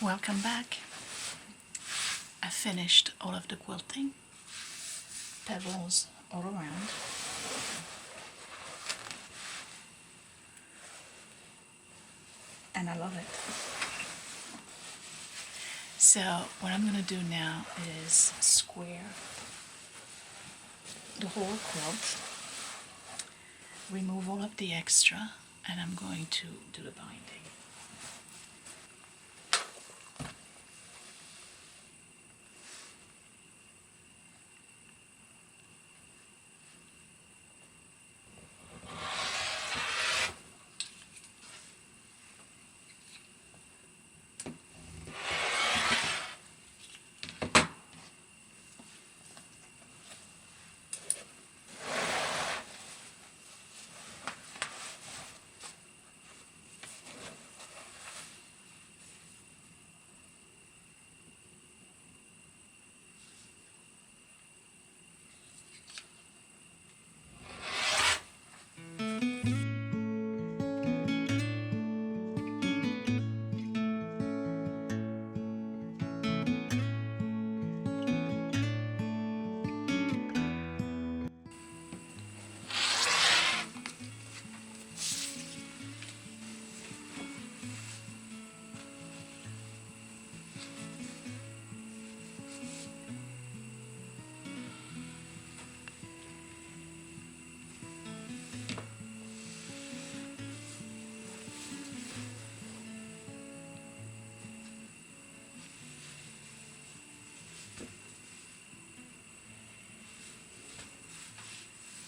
Welcome back. I finished all of the quilting, pebbles all around. And I love it. So what I'm going to do now is square the whole quilt, remove all of the extra, and I'm going to do the binding.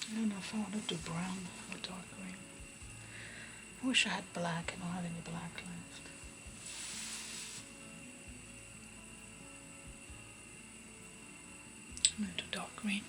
I don't know if I want to do brown or dark green. I wish I had black. I don't have any black left. I'm going to do dark green.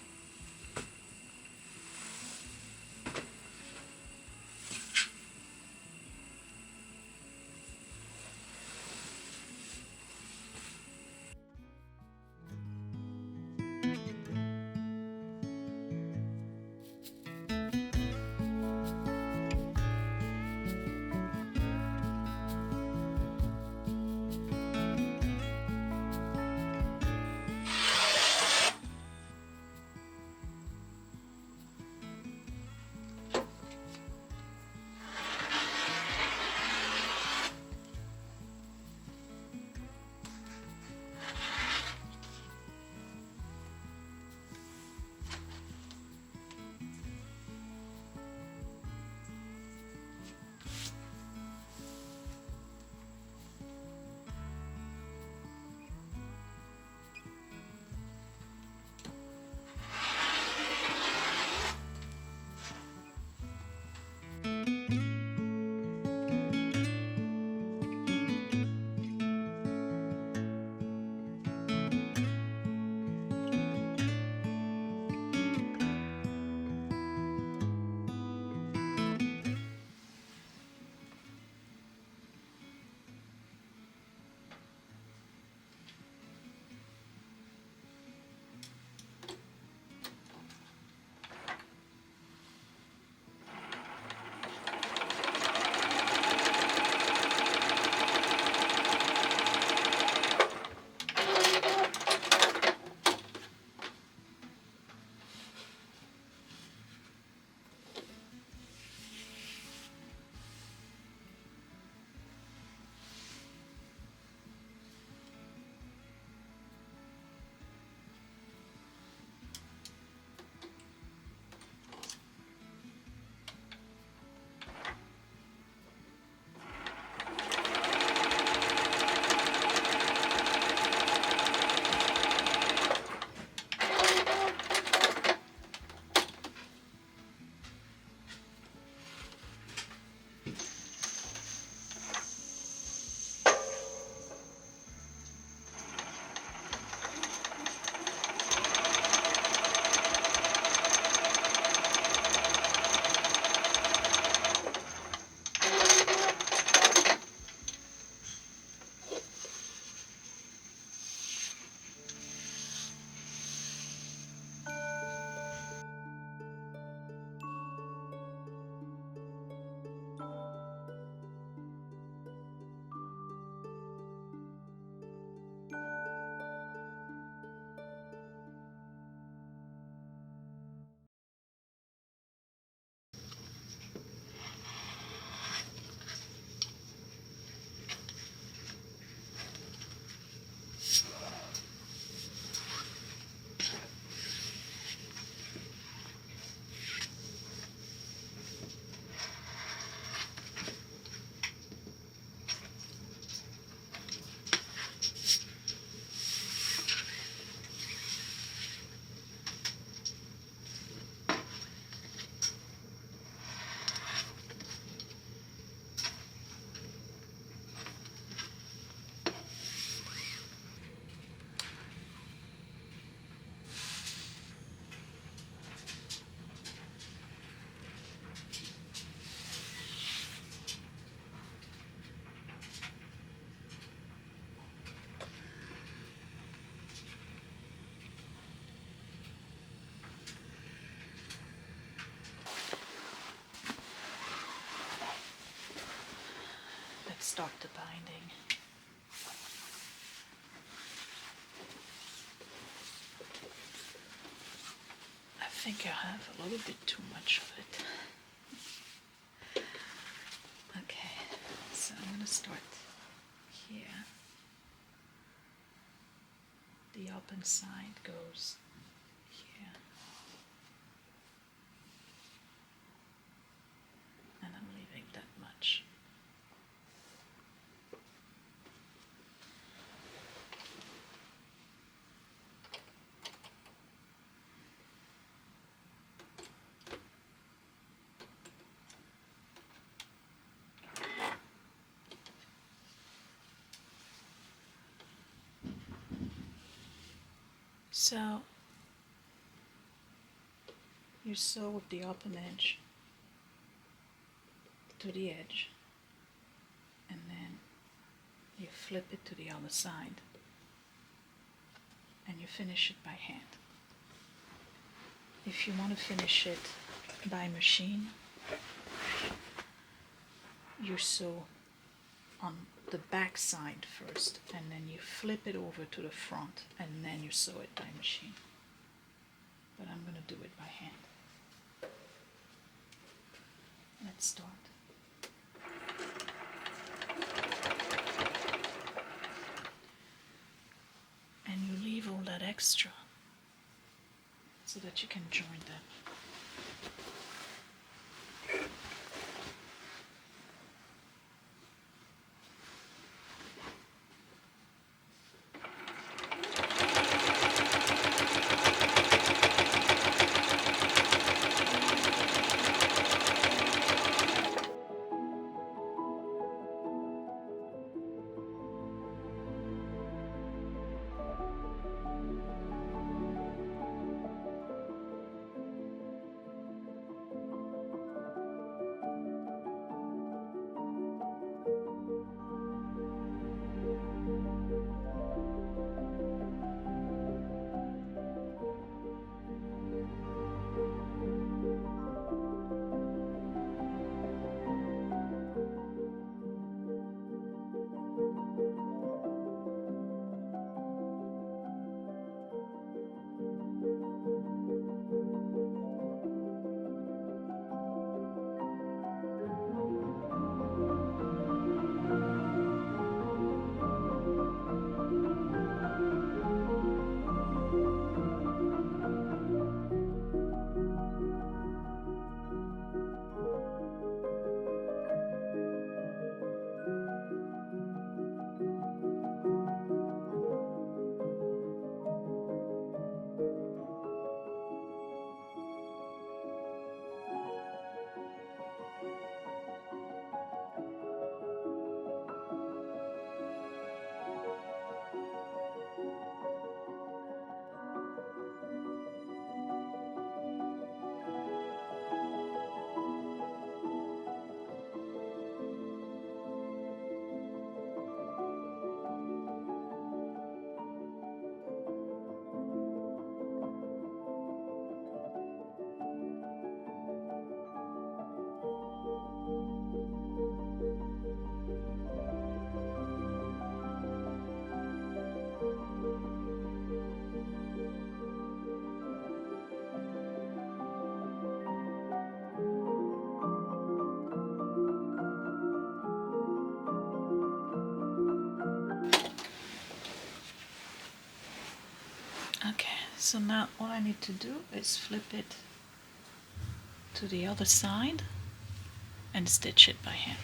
start the binding. I think I have a little bit too much of it. Okay, so I'm going to start here. The open side goes here. And I'm leaving that much. So you sew with the open edge to the edge, and then you flip it to the other side, and you finish it by hand. If you want to finish it by machine, you sew on the back side first, and then you flip it over to the front, and then you sew it by machine. But I'm going to do it by hand. Let's start. And you leave all that extra so that you can join them. Okay, so now all I need to do is flip it to the other side and stitch it by hand.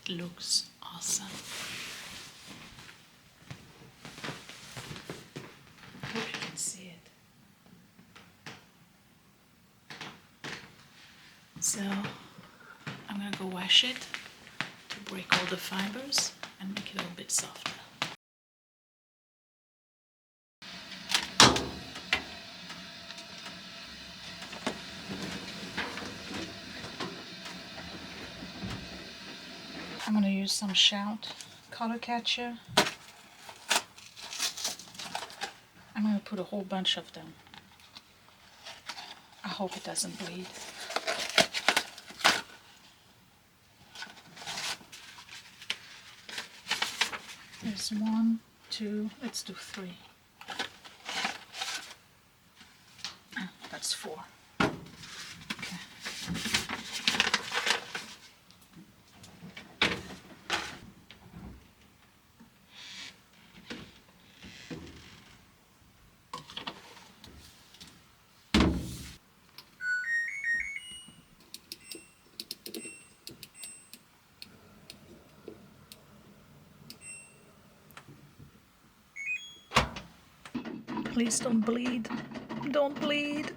It looks awesome. I hope you can see it. So I'm gonna go wash it to break all the fibers and make it a little bit softer. I'm going to use some Shout color catcher. I'm going to put a whole bunch of them. I hope it doesn't bleed. There's 1, 2, let's do 3. That's 4. Okay. Please don't bleed. Don't bleed.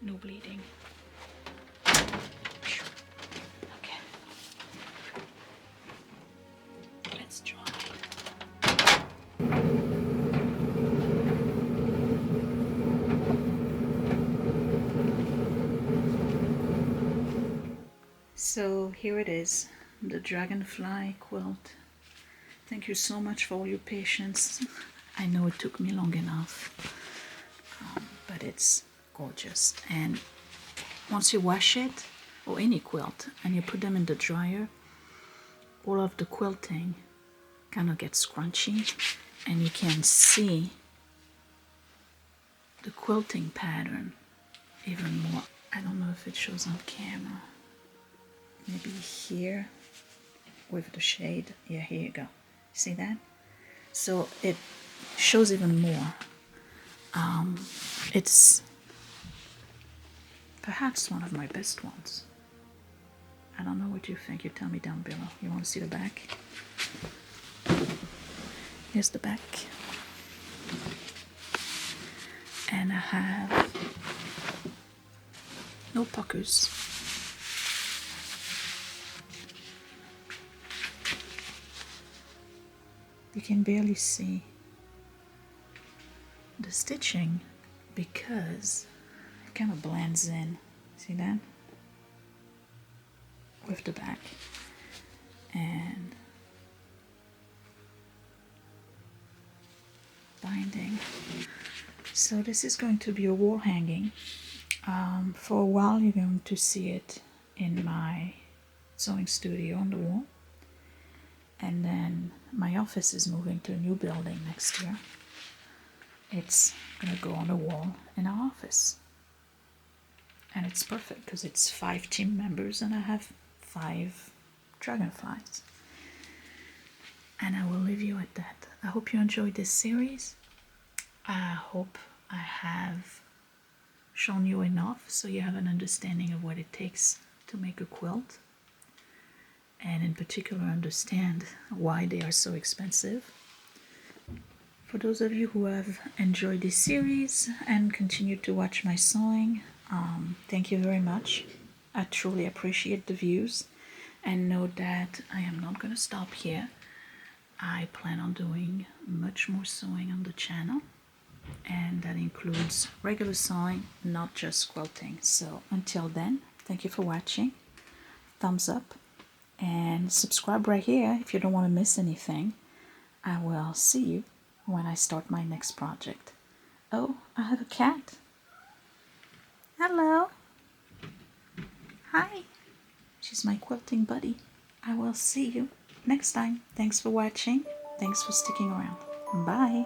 No bleeding. Okay. Let's try. So here it is, the Dragonfly quilt. Thank you so much for all your patience. I know it took me long enough, but it's gorgeous. And once you wash it, or any quilt, and you put them in the dryer, all of the quilting kind of gets scrunchy, and you can see the quilting pattern even more. I don't know if it shows on camera. Maybe here with the shade. Yeah, here you go. See that? So it shows even more. It's perhaps one of my best ones. I don't know what you think. You tell me down below. You want to see the back? Here's the back. And I have no puckers. You can barely see the stitching because it kind of blends in. See that? With the back. And binding. So this is going to be a wall hanging. For a while you're going to see it in my sewing studio on the wall. And then my office is moving to a new building next year. It's gonna go on the wall in our office. And it's perfect because it's 5 team members and I have 5 dragonflies. And I will leave you at that. I hope you enjoyed this series. I hope I have shown you enough so you have an understanding of what it takes to make a quilt, and in particular understand why they are so expensive. For those of you who have enjoyed this series and continue to watch my sewing, thank you very much. I truly appreciate the views, and know that I am not going to stop here. I plan on doing much more sewing on the channel, and that includes regular sewing, not just quilting. So until then, thank you for watching. Thumbs up and subscribe right here if you don't want to miss anything. I will see you when I start my next project. Oh, I have a cat. Hello. Hi. She's my quilting buddy. I will see you next time. Thanks for watching. Thanks for sticking around. Bye.